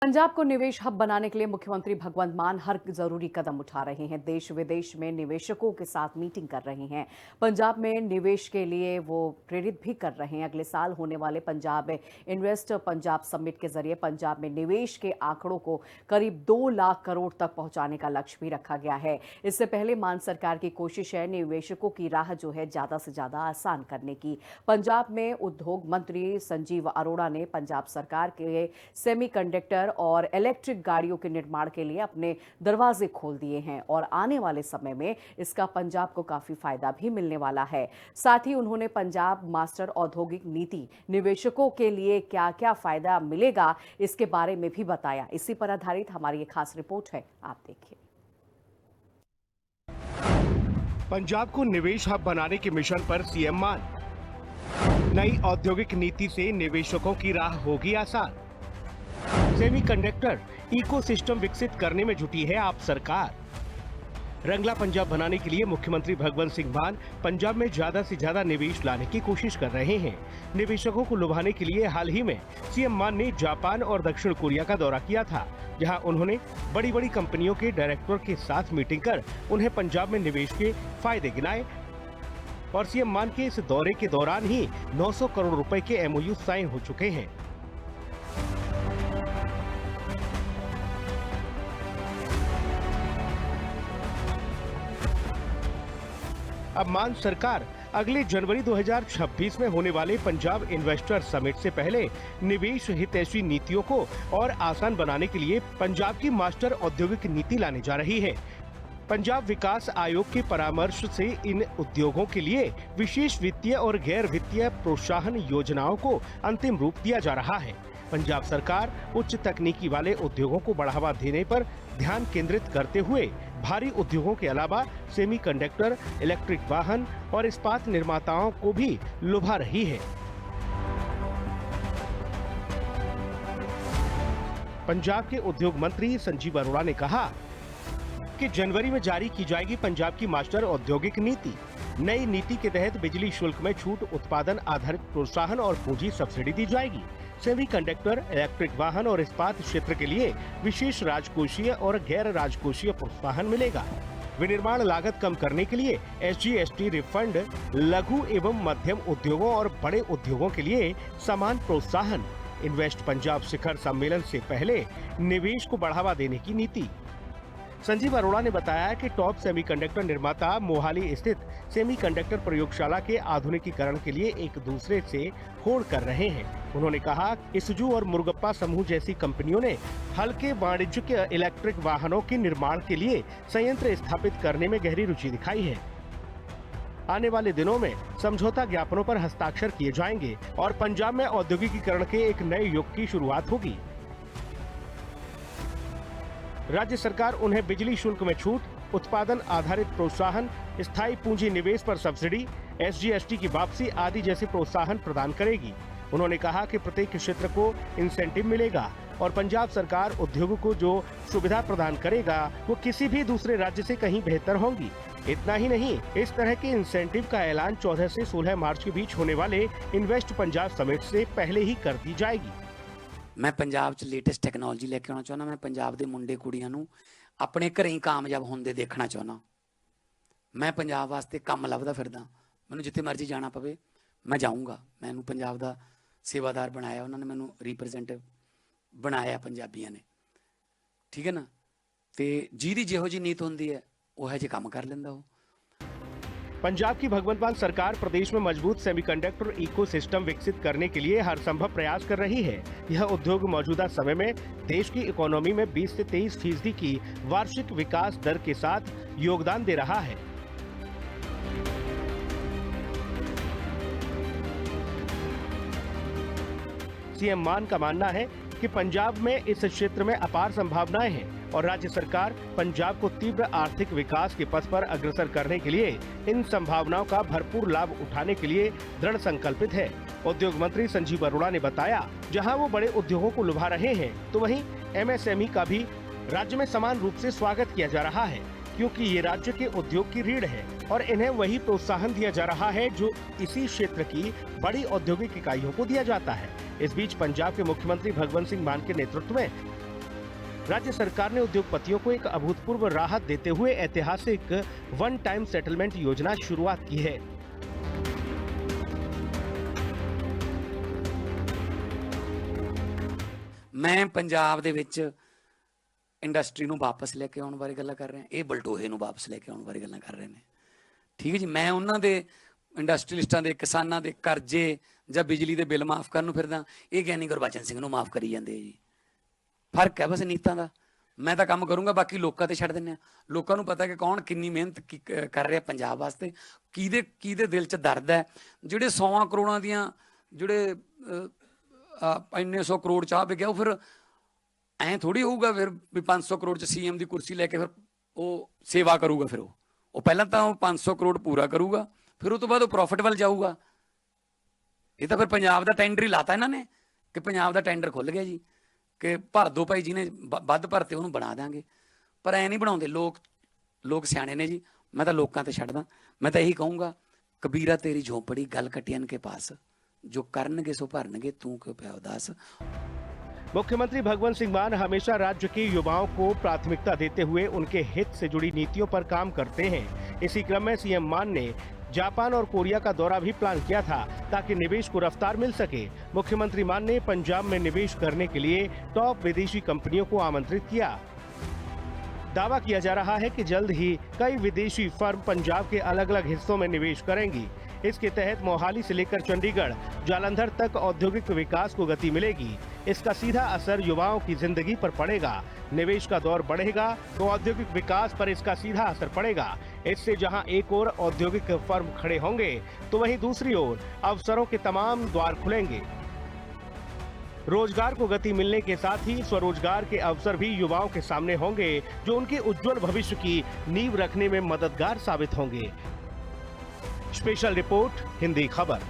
पंजाब को निवेश हब बनाने के लिए मुख्यमंत्री भगवंत मान हर जरूरी कदम उठा रहे हैं। देश विदेश में निवेशकों के साथ मीटिंग कर रहे हैं। पंजाब में निवेश के लिए वो प्रेरित भी कर रहे हैं। अगले साल होने वाले पंजाब इन्वेस्ट पंजाब समिट के जरिए पंजाब में निवेश के आंकड़ों को करीब 2 लाख करोड़ तक पहुंचाने का लक्ष्य भी रखा गया है। इससे पहले मान सरकार की कोशिश है निवेशकों की राह जो है ज्यादा से ज्यादा आसान करने की। पंजाब में उद्योग मंत्री संजीव अरोड़ा ने पंजाब सरकार के सेमीकंडक्टर और इलेक्ट्रिक गाड़ियों के निर्माण के लिए अपने दरवाजे खोल दिए हैं और आने वाले समय में इसका पंजाब को काफी फायदा भी मिलने वाला है। साथ ही उन्होंने पंजाब मास्टर औद्योगिक नीति निवेशकों के लिए क्या-क्या फायदा मिलेगा इसके बारे में भी बताया। इसी पर आधारित हमारी ये खास रिपोर्ट है, आप देखिए। पंजाब को निवेश हब बनाने के मिशन पर सीएम मान। नई औद्योगिक नीति से निवेशकों की राह होगी आसान। सेमीकंडक्टर इकोसिस्टम विकसित करने में जुटी है आप सरकार। रंगला पंजाब बनाने के लिए मुख्यमंत्री भगवंत सिंह मान पंजाब में ज्यादा से ज्यादा निवेश लाने की कोशिश कर रहे हैं। निवेशकों को लुभाने के लिए हाल ही में सीएम मान ने जापान और दक्षिण कोरिया का दौरा किया था, जहां उन्होंने बड़ी बड़ी कंपनियों के डायरेक्टर के साथ मीटिंग कर उन्हें पंजाब में निवेश के फायदे गिनाए। और सीएम मान के इस दौरे के दौरान ही 900 करोड़ रुपए के एमओयू साइन हो चुके हैं। अब मान सरकार अगले जनवरी 2026 में होने वाले पंजाब इन्वेस्टर समिट से पहले निवेश हितैषी नीतियों को और आसान बनाने के लिए पंजाब की मास्टर औद्योगिक नीति लाने जा रही है। पंजाब विकास आयोग के परामर्श से इन उद्योगों के लिए विशेष वित्तीय और गैर वित्तीय प्रोत्साहन योजनाओं को अंतिम रूप दिया जा रहा है। पंजाब सरकार उच्च तकनीकी वाले उद्योगों को बढ़ावा देने पर ध्यान केंद्रित करते हुए भारी उद्योगों के अलावा सेमीकंडक्टर, इलेक्ट्रिक वाहन और इस्पात निर्माताओं को भी लुभा रही है। पंजाब के उद्योग मंत्री संजीव अरोड़ा ने कहा कि जनवरी में जारी की जाएगी पंजाब की मास्टर औद्योगिक नीति। नई नीति के तहत बिजली शुल्क में छूट, उत्पादन आधारित प्रोत्साहन और पूंजी सब्सिडी दी जाएगी। सेमीकंडक्टर, इलेक्ट्रिक वाहन और इस्पात क्षेत्र के लिए विशेष राजकोषीय और गैर राजकोषीय प्रोत्साहन मिलेगा। विनिर्माण लागत कम करने के लिए SGST रिफंड, लघु एवं मध्यम उद्योगों और बड़े उद्योगों के लिए समान प्रोत्साहन। इन्वेस्ट पंजाब शिखर सम्मेलन से पहले निवेश को बढ़ावा देने की नीति। संजीव अरोड़ा ने बताया कि टॉप सेमीकंडक्टर निर्माता मोहाली स्थित सेमीकंडक्टर प्रयोगशाला के आधुनिकीकरण के लिए एक दूसरे से होड़ कर रहे हैं। उन्होंने कहा कि सुजू और मुरुगप्पा समूह जैसी कंपनियों ने हल्के वाणिज्यिक इलेक्ट्रिक वाहनों के निर्माण के लिए संयंत्र स्थापित करने में गहरी रुचि दिखाई है। आने वाले दिनों में समझौता ज्ञापनों पर हस्ताक्षर किए जाएंगे और पंजाब में औद्योगिकीकरण के एक नए युग की शुरुआत होगी। राज्य सरकार उन्हें बिजली शुल्क में छूट, उत्पादन आधारित प्रोत्साहन, स्थायी पूंजी निवेश पर सब्सिडी, SGST की वापसी आदि जैसे प्रोत्साहन प्रदान करेगी। उन्होंने कहा कि प्रत्येक क्षेत्र को इंसेंटिव मिलेगा और पंजाब सरकार उद्योगों को जो सुविधा प्रदान करेगा वो किसी भी दूसरे राज्य से कहीं बेहतर होंगी। इतना ही नहीं, इस तरह के इंसेंटिव का ऐलान 14 से 16 मार्च के बीच होने वाले इन्वेस्ट पंजाब समिट से पहले ही कर दी जाएगी। मैं पंजाब च लेटेस्ट टैक्नोलॉजी लेके आना चाहना। मैं पंजाब के मुंडे कुड़ियां नूं अपने घरें ही कामयाब होंदे देखना चाहना। मैं पंजाब वास्ते काम लभदा फिरदा। मैनूं जिथे मर्जी जाना पवे मैं जाऊँगा। मैनूं पंजाब दा सेवादार बनाया, उन्होंने मैनूं रिप्रजेंटेटिव बनाया पंजाबियों ने, ठीक है ना। ते जिहदी जिहो जी नीत होंदी है उहो जिहा काम कर लैंदा वो। पंजाब की भगवंत मान सरकार प्रदेश में मजबूत सेमीकंडक्टर इकोसिस्टम विकसित करने के लिए हर संभव प्रयास कर रही है। यह उद्योग मौजूदा समय में देश की इकोनॉमी में 20 से 23% की वार्षिक विकास दर के साथ योगदान दे रहा है। सीएम मान का मानना है कि पंजाब में इस क्षेत्र में अपार संभावनाएं हैं और राज्य सरकार पंजाब को तीव्र आर्थिक विकास के पथ पर अग्रसर करने के लिए इन संभावनाओं का भरपूर लाभ उठाने के लिए दृढ़ संकल्पित है। उद्योग मंत्री संजीव अरोड़ा ने बताया, जहां वो बड़े उद्योगों को लुभा रहे हैं तो वहीं MSME का भी राज्य में समान रूप से स्वागत किया जा रहा है, क्योंकि ये राज्य के उद्योग की रीढ़ है और इन्हें वही प्रोत्साहन दिया जा रहा है जो इसी क्षेत्र की बड़ी औद्योगिक इकाइयों को दिया जाता है। इस बीच पंजाब के मुख्यमंत्री भगवंत सिंह मान के नेतृत्व में राज्य सरकार ने उद्योगपतियों को एक अभूतपूर्व राहत देते हुए ऐतिहासिक वन टाइम सेटलमेंट योजना शुरुआत की है। मैं पंजाब ਦੇ ਵਿੱਚ ਇੰਡਸਟਰੀ ਨੂੰ ਵਾਪਸ ਲੈ ਕੇ ਆਉਣ ਬਾਰੇ ਗੱਲਾਂ ਕਰ ਰਿਹਾ, ਇਹ ਬਲਟੋਹੇ ਨੂੰ ਵਾਪਸ ਲੈ ਕੇ ਆਉਣ ਬਾਰੇ ਗੱਲਾਂ ਕਰ ਰਹੇ ਨੇ। ਠੀਕ ਹੈ ਜੀ, ਮੈਂ ਉਹਨਾਂ ਦੇ ਇੰਡਸਟਰੀਲਿਸਟਾਂ ਦੇ, ਕਿਸਾਨਾਂ ਦੇ ਕਰਜ਼ੇ ਜਾਂ ਬਿਜਲੀ ਦੇ ਬਿੱਲ ਮਾਫ ਕਰਨ ਨੂੰ ਫਿਰਦਾ, ਇਹ ਗਿਆਨੀ ਗੁਰਬਚਨ ਸਿੰਘ ਨੂੰ ਮਾਫ ਕਰੀ ਜਾਂਦੇ ਜੀ। ਫਰਕ ਹੈ ਬਸ ਨੀਤਾਂ ਦਾ। ਮੈਂ ਤਾਂ ਕੰਮ ਕਰੂੰਗਾ, ਬਾਕੀ ਲੋਕਾਂ ਤੇ ਛੱਡ ਦਿੰਦੇ ਆ। ਲੋਕਾਂ ਨੂੰ ਪਤਾ ਕਿ ਕੌਣ ਕਿੰਨੀ ਮਿਹਨਤ ਕਰ ਰਿਹਾ ਪੰਜਾਬ ਵਾਸਤੇ, ਕਿਹਦੇ ਦਿਲ 'ਚ ਦਰਦ ਹੈ। ਜਿਹੜੇ 100 ਕਰੋੜਾਂ ਦੀਆਂ ਜਿਹੜੇ ਇੰਨੇ 100 ਕਰੋੜ ਚਾਹ पे गया, वो फिर ਐਂ ਥੋੜੀ ਹੋਊਗਾ ਫਿਰ ਵੀ 500 ਕਰੋੜ 'ਚ ਸੀਐਮ ਦੀ ਕੁਰਸੀ ਲੈ ਕੇ ਫਿਰ ਉਹ ਸੇਵਾ ਕਰੂਗਾ। ਫਿਰ ਉਹ ਪਹਿਲਾਂ ਤਾਂ ਉਹ 500 ਕਰੋੜ ਪੂਰਾ ਕਰੂਗਾ, ਫਿਰ ਉਹ ਤੋਂ ਬਾਅਦ ਉਹ ਪ੍ਰੋਫਿਟ ਵੱਲ ਜਾਊਗਾ। ਇਹ ਤਾਂ ਫਿਰ ਪੰਜਾਬ ਦਾ ਟੈਂਡਰ ਹੀ ਲਾਤਾ ਇਹਨਾਂ ਨੇ ਕਿ ਪੰਜਾਬ ਦਾ ਟੈਂਡਰ ਖੁੱਲ ਗਿਆ ਜੀ ਕਿ ਭਰ ਦੋ ਭਾਈ, ਜਿਹਨੇ ਵੱਧ ਭਰਤੇ ਉਹਨੂੰ ਬਣਾ ਦਾਂਗੇ। ਪਰ ਐਂ ਨਹੀਂ ਬਣਾਉਂਦੇ ਲੋਕ ਸਿਆਣੇ ਨੇ ਜੀ। ਮੈਂ ਤਾਂ ਲੋਕਾਂ ਤੇ ਛੱਡਦਾ। ਮੈਂ ਤਾਂ ਇਹੀ ਕਹੂੰਗਾ, ਕਬੀਰਾ ਤੇਰੀ ਝੋਪੜੀ ਗਲ ਕਟਿयन के पास, जो करनगे सो भरनगे, तू क्यों पिया उदास। मुख्यमंत्री भगवंत सिंह मान हमेशा राज्य के युवाओं को प्राथमिकता देते हुए उनके हित से जुड़ी नीतियों पर काम करते हैं। इसी क्रम में सीएम मान ने जापान और कोरिया का दौरा भी प्लान किया था ताकि निवेश को रफ्तार मिल सके। मुख्यमंत्री मान ने पंजाब में निवेश करने के लिए टॉप विदेशी कंपनियों को आमंत्रित किया। दावा किया जा रहा है कि जल्द ही कई विदेशी फर्म पंजाब के अलग अलग हिस्सों में निवेश करेंगी। इसके तहत मोहाली से लेकर चंडीगढ़, जालंधर तक औद्योगिक विकास को गति मिलेगी। इसका सीधा असर युवाओं की जिंदगी पर पड़ेगा। निवेश का दौर बढ़ेगा तो औद्योगिक विकास पर इसका सीधा असर पड़ेगा। इससे जहां एक ओर औद्योगिक फर्म खड़े होंगे तो वहीं दूसरी ओर अवसरों के तमाम द्वार खुलेंगे। रोजगार को गति मिलने के साथ ही स्वरोजगार के अवसर भी युवाओं के सामने होंगे, जो उनके उज्जवल भविष्य की नींव रखने में मददगार साबित होंगे। स्पेशल रिपोर्ट, हिंदी खबर।